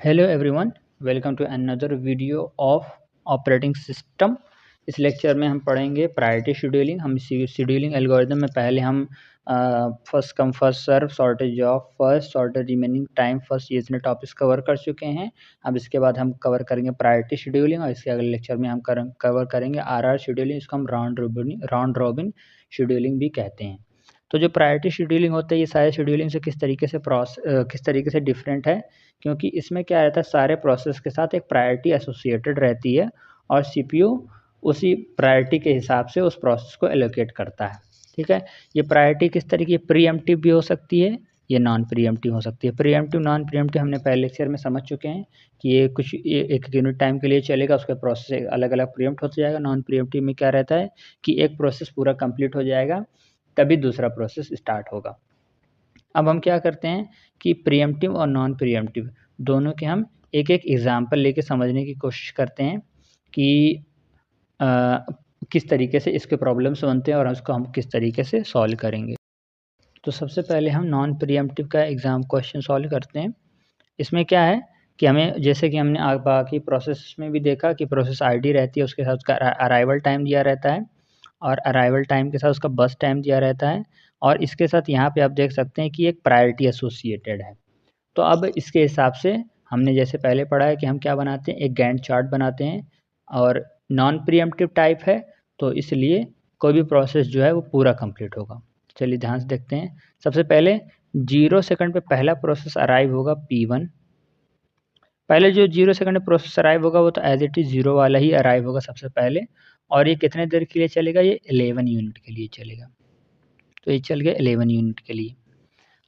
Hello everyone, welcome to another video of operating system. इस lecture में हम पढ़ेंगे प्रायोरिटी शेड्यूलिंग। हम शेड्यूलिंग एल्गोरिदम में पहले हम first come first serve, shortage of first, shortage remaining time first, ये इतने टॉपिक्स कवर कर चुके हैं। अब इसके बाद हम कवर करेंगे प्रायोरिटी शेड्यूलिंग और इसके अगले लेक्चर में हम कवर करेंगे आरआर शेड्यूलिंग। इसको हम राउंड रॉबिन शेड्यूलिंग भी कहते हैं। तो जो प्रायोरिटी शेड्यूलिंग होता है ये सारे शेड्यूलिंग से किस तरीके से डिफरेंट है, क्योंकि इसमें क्या रहता है, सारे प्रोसेस के साथ एक प्रायोरिटी एसोसिएटेड रहती है और सीपीयू उसी प्रायोरिटी के हिसाब से उस प्रोसेस को एलोकेट करता है। ठीक है, ये प्रायोरिटी किस तरीके प्रीएम्प्टिव भी हो सकती है, ये नॉन प्रीएम्प्टिव हो सकती है। प्रीएम्प्टिव नॉन प्रीएम्प्टिव हमने पहले लेक्चर में समझ चुके हैं कि ये कुछ एक यूनिट टाइम के लिए चलेगा, उसके प्रोसेस अलग अलग प्रीएम्प्ट होता जाएगा। नॉन प्रीएम्प्टिव में क्या रहता है कि एक प्रोसेस पूरा कंप्लीट हो जाएगा तभी दूसरा प्रोसेस स्टार्ट होगा। अब हम क्या करते हैं कि प्रीएम्प्टिव और नॉन प्रीएम्प्टिव दोनों के हम एक एक एग्जाम्पल लेके समझने की कोशिश करते हैं कि किस तरीके से इसके प्रॉब्लम्स बनते हैं और उसको हम किस तरीके से सॉल्व करेंगे। तो सबसे पहले हम नॉन प्रीएम्प्टिव का एग्जाम क्वेश्चन सॉल्व करते हैं। इसमें क्या है कि हमें, जैसे कि हमने बाकी प्रोसेस में भी देखा कि प्रोसेस आईडी रहती है, उसके साथ उसका अराइवल टाइम दिया रहता है और अराइवल टाइम के साथ उसका बस टाइम दिया रहता है और इसके साथ यहाँ पे आप देख सकते हैं कि एक प्रायोरिटी एसोसिएटेड है। तो अब इसके हिसाब से हमने जैसे पहले पढ़ा है कि हम क्या बनाते हैं, एक गैंट चार्ट बनाते हैं और नॉन प्रीएम्प्टिव टाइप है तो इसलिए कोई भी प्रोसेस जो है वो पूरा कंप्लीट होगा। चलिए ध्यान से देखते हैं। सबसे पहले 0 सेकंड पे पहला प्रोसेस अराइव होगा P1। पहले जो 0 सेकंड में प्रोसेस अराइव होगा वो तो एज इट इज़ 0 वाला ही अराइव होगा सबसे पहले, और ये कितने देर के लिए चलेगा, ये 11 यूनिट के लिए चलेगा। तो ये चल गया 11 यूनिट के लिए।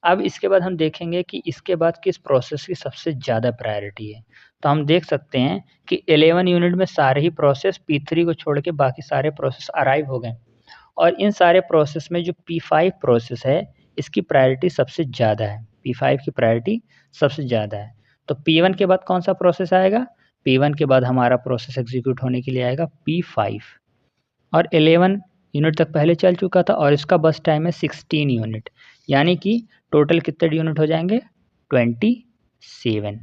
अब इसके बाद हम देखेंगे कि इसके बाद किस प्रोसेस की सबसे ज़्यादा प्रायोरिटी है। तो हम देख सकते हैं कि 11 यूनिट में सारे ही प्रोसेस P3 को छोड़ के बाकी सारे प्रोसेस अराइव हो गए और इन सारे प्रोसेस में जो P5 प्रोसेस है इसकी प्रायोरिटी सबसे ज़्यादा है। P5 की प्रायोरिटी सबसे ज़्यादा है। तो P1 के बाद कौन सा प्रोसेस आएगा, P1 के बाद हमारा प्रोसेस एग्जीक्यूट होने के लिए आएगा P5 और 11 यूनिट तक पहले चल चुका था और इसका बस टाइम है 16 यूनिट, यानी कि टोटल कितने यूनिट हो जाएंगे 27,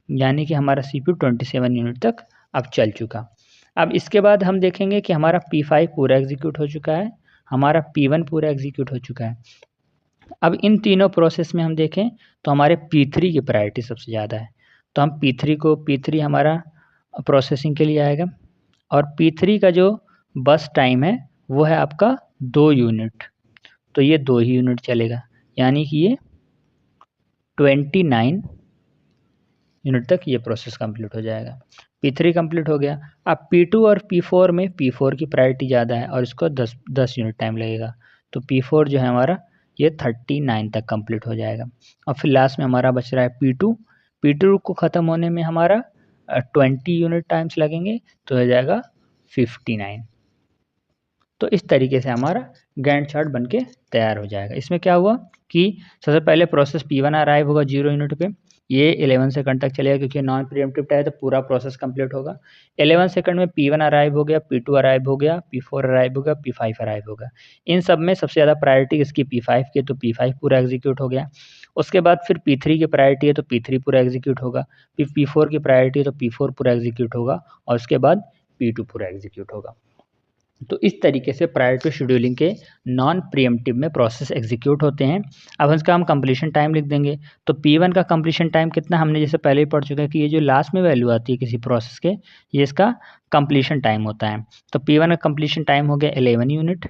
यानी कि हमारा सीपीयू 27 यूनिट तक अब चल चुका। अब इसके बाद हम देखेंगे कि हमारा P5 पूरा एग्जीक्यूट हो चुका है, हमारा P1 पूरा एग्जीक्यूट हो चुका है। अब इन तीनों प्रोसेस में हम देखें तो हमारे P3 की प्रायोरिटी सबसे ज़्यादा है। तो हम P3 हमारा प्रोसेसिंग के लिए आएगा और P3 का जो बस टाइम है वो है आपका 2 यूनिट, तो ये 2 ही यूनिट चलेगा, यानी कि ये 29 यूनिट तक ये प्रोसेस कंप्लीट हो जाएगा। P3 कंप्लीट हो गया। अब P2 और P4 में P4 की प्रायोरिटी ज़्यादा है और इसको 10 यूनिट टाइम लगेगा, तो P4 जो है हमारा ये 39 तक कंप्लीट हो जाएगा। और फिर लास्ट में हमारा बच रहा है P2 को ख़त्म होने में हमारा 20 यूनिट टाइम्स लगेंगे, तो हो जाएगा 59। तो इस तरीके से हमारा गैंट चार्ट बनके तैयार हो जाएगा। इसमें क्या हुआ कि सबसे पहले प्रोसेस P1 अराइव होगा 0 यूनिट पे, ये 11 सेकंड तक चलेगा क्योंकि नॉन प्रीएम्प्टिव है तो पूरा प्रोसेस कंप्लीट होगा। 11 सेकंड में P1 अराइव हो गया, P2 अराइव हो गया, P4 अराइव हो गया, P5 अराइव होगा। इन सब में सबसे ज़्यादा प्रायोरिटी इसकी P5 की, तो P5 पूरा एग्जीक्यूट हो गया। उसके बाद फिर P3 की प्रायोरिटी है तो P3 पूरा एग्जीक्यूट होगा, फिर P4 की प्रायोरिटी है तो P4 पूरा एग्जीक्यूट होगा और उसके बाद P2 पूरा एग्जीक्यूट होगा। तो इस तरीके से प्रायोरिटी शेड्यूलिंग के नॉन प्रीएम्प्टिव में प्रोसेस एग्जीक्यूट होते हैं। अब इसका हम कंप्लीशन टाइम लिख देंगे। तो P1 का कंप्लीशन टाइम कितना, हमने जैसे पहले ही पढ़ चुके हैं कि ये जो लास्ट में वैल्यू आती है किसी प्रोसेस के, ये इसका कंप्लीशन टाइम होता है। तो P1 का कंप्लीशन टाइम हो गया 11 यूनिट,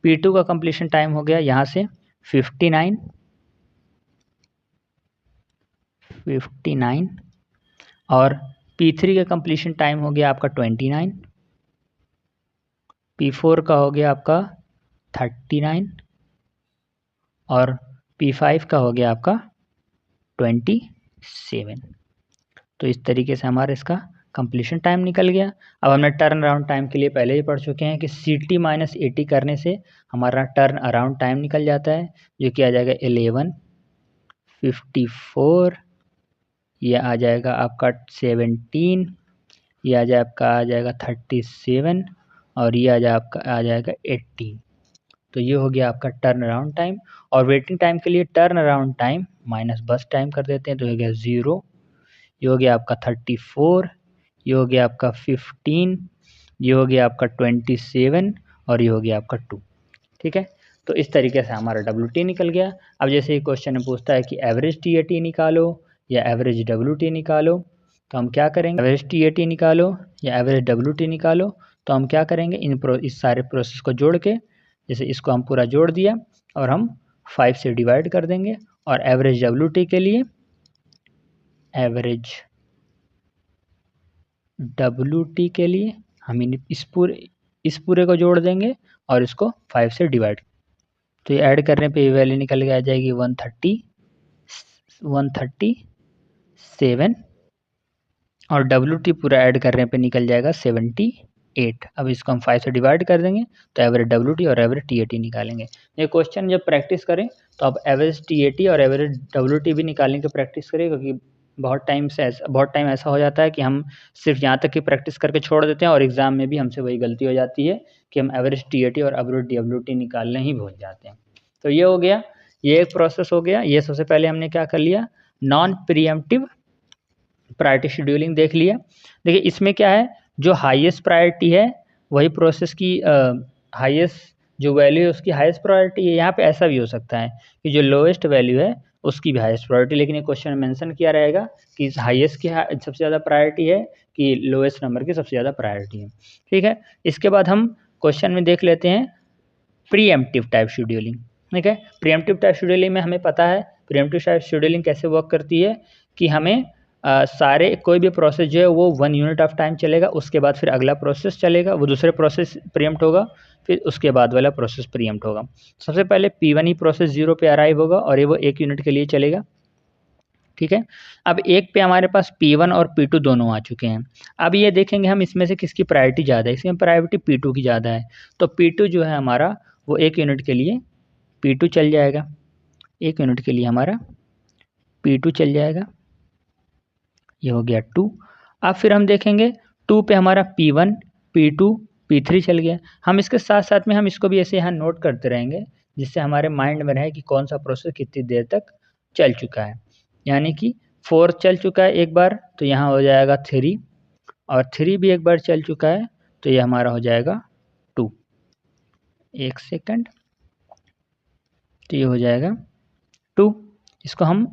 P2 का कंप्लीशन टाइम हो गया यहाँ से 59 और P3 का कंप्लीशन टाइम हो गया आपका 29, P4 का हो गया आपका 39 और P5 का हो गया आपका 27। तो इस तरीके से हमारा इसका कंप्लीशन टाइम निकल गया। अब हमने टर्न अराउंड टाइम के लिए पहले ही पढ़ चुके हैं कि CT - 80 करने से हमारा टर्न अराउंड टाइम निकल जाता है, जो कि आ जाएगा 11:54, ये आ जाएगा आपका 17, ये आ जाएगा 37 और ये आ जाएगा 18। तो ये हो गया आपका टर्न अराउंड टाइम। और वेटिंग टाइम के लिए टर्न अराउंड टाइम माइनस बस टाइम कर देते हैं, तो हो गया 0, ये हो गया आपका 34, ये हो गया आपका 15, ये हो गया आपका 27 और ये हो गया आपका 2। ठीक है, तो इस तरीके से हमारा WT निकल गया। अब जैसे ये क्वेश्चन में पूछता है कि एवरेज TAT निकालो या एवरेज WT निकालो, तो हम क्या करेंगे, एवरेज TAT निकालो या एवरेज WT निकालो, तो हम क्या करेंगे, इस सारे प्रोसेस को जोड़ के, जैसे इसको हम पूरा जोड़ दिया और हम 5 से डिवाइड कर देंगे, और एवरेज WT के लिए हम इस पूरे को जोड़ देंगे और इसको 5 से डिवाइड। तो ये ऐड करने पे ये वैल्यू निकल के आ जाएगी 137, और WT पूरा ऐड करने पे निकल जाएगा 78। अब इसको हम 5 से डिवाइड कर देंगे तो एवरेज WT और एवरेज TAT निकालेंगे। ये क्वेश्चन जब प्रैक्टिस करें तो आप एवरेज TAT और एवरेज WT भी निकालने की प्रैक्टिस करें, क्योंकि बहुत टाइम ऐसा हो जाता है कि हम सिर्फ यहाँ तक की प्रैक्टिस करके छोड़ देते हैं और एग्ज़ाम में भी हमसे वही गलती हो जाती है कि हम एवरेज TAT और एवरेज WT निकालने ही भूल जाते हैं। तो ये हो गया, ये एक प्रोसेस हो गया। ये सबसे पहले हमने क्या कर लिया, नॉन प्रीएम्प्टिव प्रायोरिटी शेड्यूलिंग देख लिया। देखिए इसमें क्या है, जो हाईएस्ट प्रायोरिटी है वही प्रोसेस की हाईएस्ट जो वैल्यू है उसकी हाईएस्ट प्रायोरिटी है। यहाँ पे ऐसा भी हो सकता है कि जो लोएस्ट वैल्यू है उसकी भी हाईएस्ट प्रायोरिटी, लेकिन ये क्वेश्चन में मेंशन किया रहेगा कि हाईएस्ट की सबसे ज़्यादा प्रायोरिटी है कि लोएस्ट नंबर की सबसे ज़्यादा प्रायोरिटी है। ठीक है, इसके बाद हम क्वेश्चन में देख लेते हैं प्रीएम्प्टिव टाइप शेड्यूलिंग। ठीक है, प्रीएम्प्टिव टाइप शेड्यूलिंग में हमें पता है प्रीएम्प्टिव टाइप शेड्यूलिंग कैसे वर्क करती है कि हमें सारे कोई भी प्रोसेस जो है वो 1 यूनिट ऑफ टाइम चलेगा, उसके बाद फिर अगला प्रोसेस चलेगा, वो दूसरे प्रोसेस प्रीएम्प्ट होगा, फिर उसके बाद वाला प्रोसेस प्रीएम्प्ट होगा। सबसे पहले P1 ही प्रोसेस 0 पे अराइव होगा और ये वो 1 यूनिट के लिए चलेगा। ठीक है, अब 1 पे हमारे पास P1 और P2 दोनों आ चुके हैं। अब ये देखेंगे हम इसमें से किसकी प्रायोरिटी ज़्यादा है, इसमें प्रायोरिटी P2 की ज़्यादा है, तो P2 जो है हमारा वो 1 यूनिट के लिए P2 चल जाएगा, 1 यूनिट के लिए हमारा P2 चल जाएगा। ये हो गया 2। अब फिर हम देखेंगे 2 पे हमारा P1, P2, P3 चल गया। हम इसके साथ साथ में हम इसको भी ऐसे यहाँ नोट करते रहेंगे जिससे हमारे माइंड में रहे कि कौन सा प्रोसेस कितनी देर तक चल चुका है। यानी कि 4 चल चुका है एक बार, तो यहाँ हो जाएगा 3, और 3 भी एक बार चल चुका है तो ये हमारा हो जाएगा 2। एक सेकंड, तो ये हो जाएगा 2। इसको हम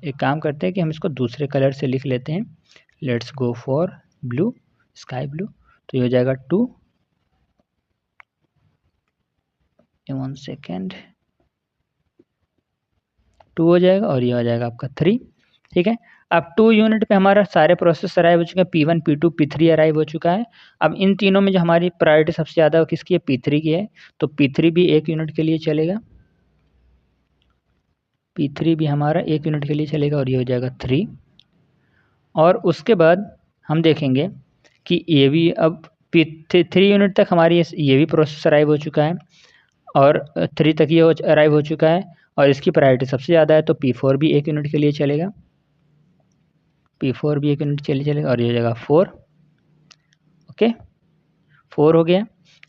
एक काम करते हैं कि हम इसको दूसरे कलर से लिख लेते हैं। Let's go for blue, sky blue. तो ये हो जाएगा 2, 1 सेकेंड, 2 हो जाएगा, और ये हो जाएगा आपका 3। ठीक है, अब 2 यूनिट पे हमारा सारे प्रोसेस अराइव हो चुके हैं, P1, P2, P3 अराइव हो चुका है। अब इन तीनों में जो हमारी प्रायोरिटी सबसे ज़्यादा किसकी है, P3 की है, तो P3 भी 1 यूनिट के लिए चलेगा, P3 भी हमारा 1 यूनिट के लिए चलेगा, और ये हो जाएगा 3। और उसके बाद हम देखेंगे कि ये भी अब 3 यूनिट तक हमारी ये भी प्रोसेस अराइव हो चुका है, और 3 तक ये अराइव हो चुका है, और इसकी प्रायोरिटी सबसे ज़्यादा है, तो P4 भी 1 यूनिट के लिए चलेगा, P4 भी 1 यूनिट के लिए चलेगा, और ये हो जाएगा 4। ओके, 4 हो गया।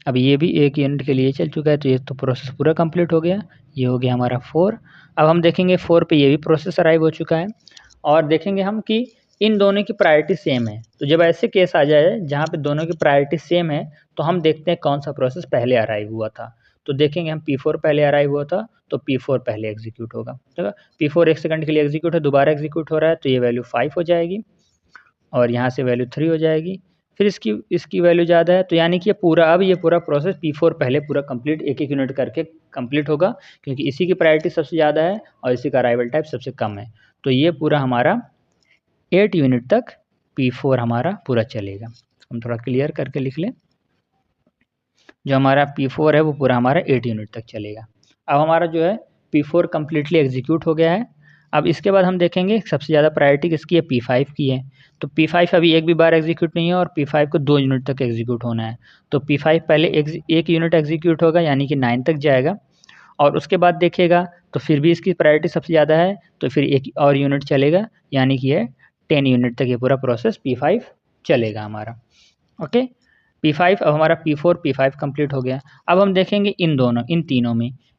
अब ये भी 1 यूनिट के लिए चल चुका है, तो ये तो प्रोसेस पूरा कंप्लीट हो गया। ये हो गया हमारा 4। अब हम देखेंगे 4 पे ये भी प्रोसेस अराइव हो चुका है, और देखेंगे हम कि इन दोनों की प्रायोरिटी सेम है। तो जब ऐसे केस आ जाए जहाँ पे दोनों की प्रायोरिटी सेम है, तो हम देखते हैं कौन सा प्रोसेस पहले अराइव हुआ था। तो देखेंगे हम P4 पहले अराइव हुआ था, तो P4 पहले एग्जीक्यूट होगा। ठीक है, P4 1 सेकंड के लिए एग्जीक्यूट है, दोबारा एग्जीक्यूट हो रहा है, तो ये वैल्यू 5 हो जाएगी, और यहाँ से वैल्यू 3 हो जाएगी। फिर इसकी वैल्यू ज़्यादा है, तो यानी कि ये पूरा प्रोसेस P4 पहले पूरा कंप्लीट 1-1 यूनिट करके कंप्लीट होगा, क्योंकि इसी की प्रायोरिटी सबसे ज़्यादा है और इसी का अराइवल टाइप सबसे कम है। तो ये पूरा हमारा 8 यूनिट तक P4 हमारा पूरा चलेगा। हम थोड़ा क्लियर करके लिख लें, जो हमारा P4 है वो पूरा हमारा 8 यूनिट तक चलेगा। अब हमारा जो है P4 कम्प्लीटली एग्जीक्यूट हो गया है। अब इसके बाद हम देखेंगे सबसे ज़्यादा प्रायोरिटी किसकी है, P5 की है। तो P5 अभी एक भी बार एग्जीक्यूट नहीं है, और P5 को 2 यूनिट तक एग्जीक्यूट होना है। तो P5 पहले 1 यूनिट एग्जीक्यूट होगा, यानी कि 9 तक जाएगा, और उसके बाद देखिएगा तो फिर भी इसकी प्रायोरिटी सबसे ज़्यादा है, तो फिर 1 और यूनिट चलेगा, यानी कि ये 10 यूनिट तक ये पूरा प्रोसेस P5 चलेगा हमारा। ओके, P5 अब हमारा P5 कंप्लीट हो गया। अब हम देखेंगे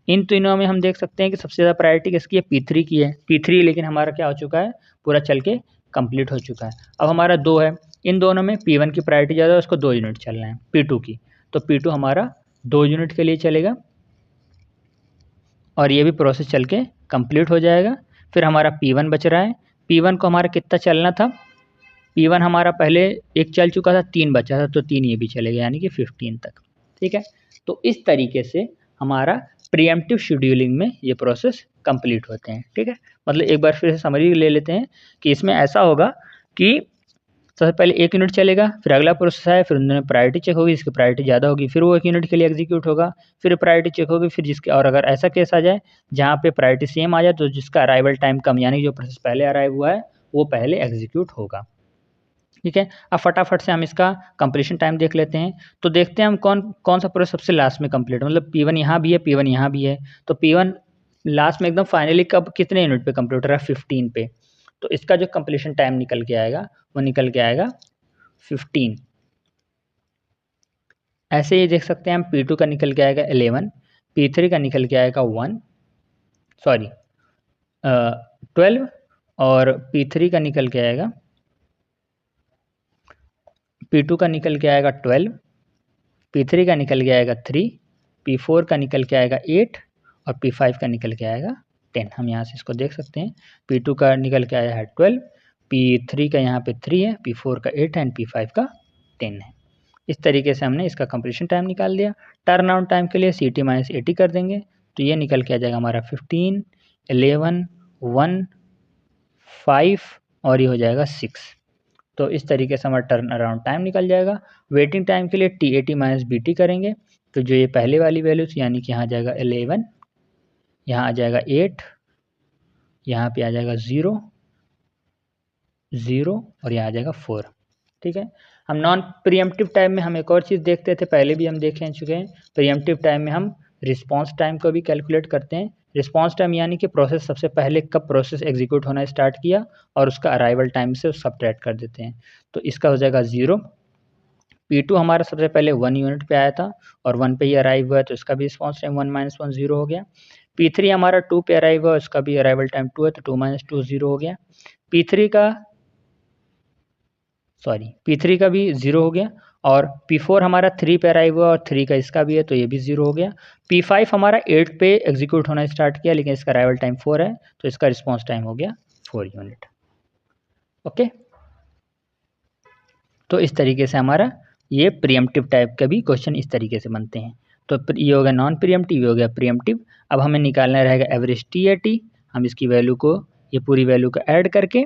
इन तीनों में हम देख सकते हैं कि सबसे ज़्यादा प्रायोरिटी किसकी है, P3 की है। P3 लेकिन हमारा क्या हो चुका है, पूरा चल के कंप्लीट हो चुका है। अब हमारा 2 है, इन दोनों में P1 की प्रायोरिटी ज़्यादा है, उसको 2 यूनिट चलना है P2 की, तो P2 हमारा 2 यूनिट के लिए चलेगा और ये भी प्रोसेस चल के कंप्लीट हो जाएगा। फिर हमारा P1 बच रहा है, P1 को हमारा कितना चलना था, P1 हमारा पहले 1 चल चुका था, 3 बचा था, तो 3 ये भी चलेगा, यानी कि 15 तक। ठीक है, तो इस तरीके से हमारा प्रीएम्प्टिव शेड्यूलिंग में ये प्रोसेस कंप्लीट होते हैं। ठीक है, मतलब एक बार फिर से समरी ले लेते हैं कि इसमें ऐसा होगा कि सबसे पहले 1 यूनिट चलेगा, फिर अगला प्रोसेस है, फिर उन्होंने प्रायोरिटी चेक होगी, जिसकी प्रायोरिटी ज़्यादा होगी, फिर वो 1 यूनिट के लिए एग्जीक्यूट होगा, फिर प्रायोरिटी चेक होगी, फिर जिसके, और अगर ऐसा केस आ जाए जहाँ पे प्रायोरिटी सेम आ जाए तो जिसका अराइवल टाइम कम, यानी जो प्रोसेस पहले अराइव हुआ है वो पहले एग्जीक्यूट होगा। ठीक है, अब फटाफट से हम इसका कंप्लीशन टाइम देख लेते हैं। तो देखते हैं हम कौन सा प्रोसेस सबसे लास्ट में कंप्लीट, मतलब P1 यहाँ भी है, P1 यहाँ भी है, तो P1 लास्ट में एकदम फाइनली कब कितने यूनिट पे कंप्लीट हो रहा है, 15 पे। तो इसका जो कंप्लीशन टाइम निकल के आएगा वो निकल के आएगा 15। ऐसे ही देख सकते हैं हम P2 का निकल के आएगा 11, P3 का निकल के आएगा 12 और P3 का निकल के आएगा, P2 का निकल के आएगा 12, P3 का निकल के आएगा 3, P4 का निकल के आएगा 8 और P5 का निकल के आएगा 10। हम यहाँ से इसको देख सकते हैं, P2 का निकल के आया है 12, P3 का यहाँ पे 3 है, P4 का 8 है एंड P5 का 10 है। इस तरीके से हमने इसका कंप्लीशन टाइम निकाल दिया। टर्न अराउंड टाइम के लिए CT - 80 कर देंगे, तो ये निकल के आ जाएगा हमारा 15, 11, 1, 5 और ये हो जाएगा 6। तो इस तरीके से हमारा टर्न अराउंड टाइम निकल जाएगा। वेटिंग टाइम के लिए T80 - BT करेंगे, तो जो ये पहले वाली वैल्यू थी, यानी कि यहाँ आ जाएगा 11, यहाँ आ जाएगा 8, यहाँ पे आ जाएगा 0, 0 और यहाँ आ जाएगा 4। ठीक है, हम नॉन प्रीएम्प्टिव टाइम में हम एक और चीज़ देखते थे, पहले भी हम देख चुके हैं। प्रीएम्प्टिव टाइम में हम रिस्पॉन्स टाइम को भी कैलकुलेट करते हैं। रिस्पॉन्स टाइम यानी कि प्रोसेस सबसे पहले कब प्रोसेस एग्जीक्यूट होना स्टार्ट किया और उसका अराइवल टाइम से सब्ट्रैक्ट कर देते हैं। तो इसका हो जाएगा 0। P2 हमारा सबसे पहले 1 यूनिट पे आया था और 1 पे ही अराइव हुआ है, तो इसका भी रिस्पॉन्स टाइम 1 - 1 0 हो गया। P3 हमारा 2 पे अराइव हुआ, उसका भी अराइवल टाइम 2 है, तो 2 - 2 0 हो गया। P3 का भी 0 हो गया और P4 हमारा 3 पे अराइव हुआ और 3 का इसका भी है, तो ये भी 0 हो गया। P5 हमारा 8 पे एग्जीक्यूट होना स्टार्ट किया, लेकिन इसका अराइवल टाइम 4 है, तो इसका रिस्पॉन्स टाइम हो गया 4 यूनिट। ओके, तो इस तरीके से हमारा ये प्रीएम्प्टिव टाइप का भी क्वेश्चन इस तरीके से बनते हैं। तो ये हो गया नॉन प्रीएम्प्टिव, ये हो गया प्रीएम्प्टिव। अब हमें निकालना रहेगा एवरेज T80। हम इसकी वैल्यू को, ये पूरी वैल्यू को ऐड करके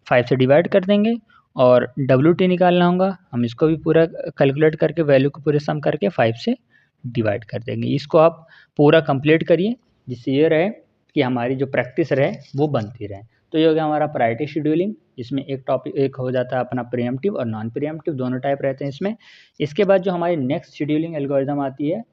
5 से डिवाइड कर देंगे और WT निकालना होगा। हम इसको भी पूरा कैलकुलेट करके वैल्यू को पूरे सम करके 5 से डिवाइड कर देंगे। इसको आप पूरा कंप्लीट करिए, जिससे ये रहे कि हमारी जो प्रैक्टिस रहे वो बनती रहे। तो ये हो गया हमारा प्रायोरिटी शेड्यूलिंग, जिसमें एक टॉपिक एक हो जाता है अपना प्रीएम्प्टिव और नॉन प्रीएम्प्टिव, दोनों टाइप रहते हैं इसमें। इसके बाद जो हमारी नेक्स्ट शेड्यूलिंग एल्गोरिदम आती है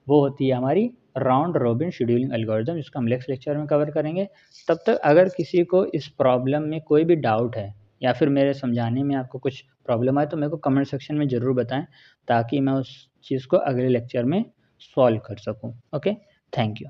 वो होती है हमारी राउंड रॉबिन शेड्यूलिंग एल्गोरिदम, जिसको हम नेक्स्ट लेक्चर में कवर करेंगे। तब तक अगर किसी को इस प्रॉब्लम में कोई भी डाउट है या फिर मेरे समझाने में आपको कुछ प्रॉब्लम आए, तो मेरे को कमेंट सेक्शन में ज़रूर बताएं, ताकि मैं उस चीज़ को अगले लेक्चर में सॉल्व कर सकूं। Okay, thank you.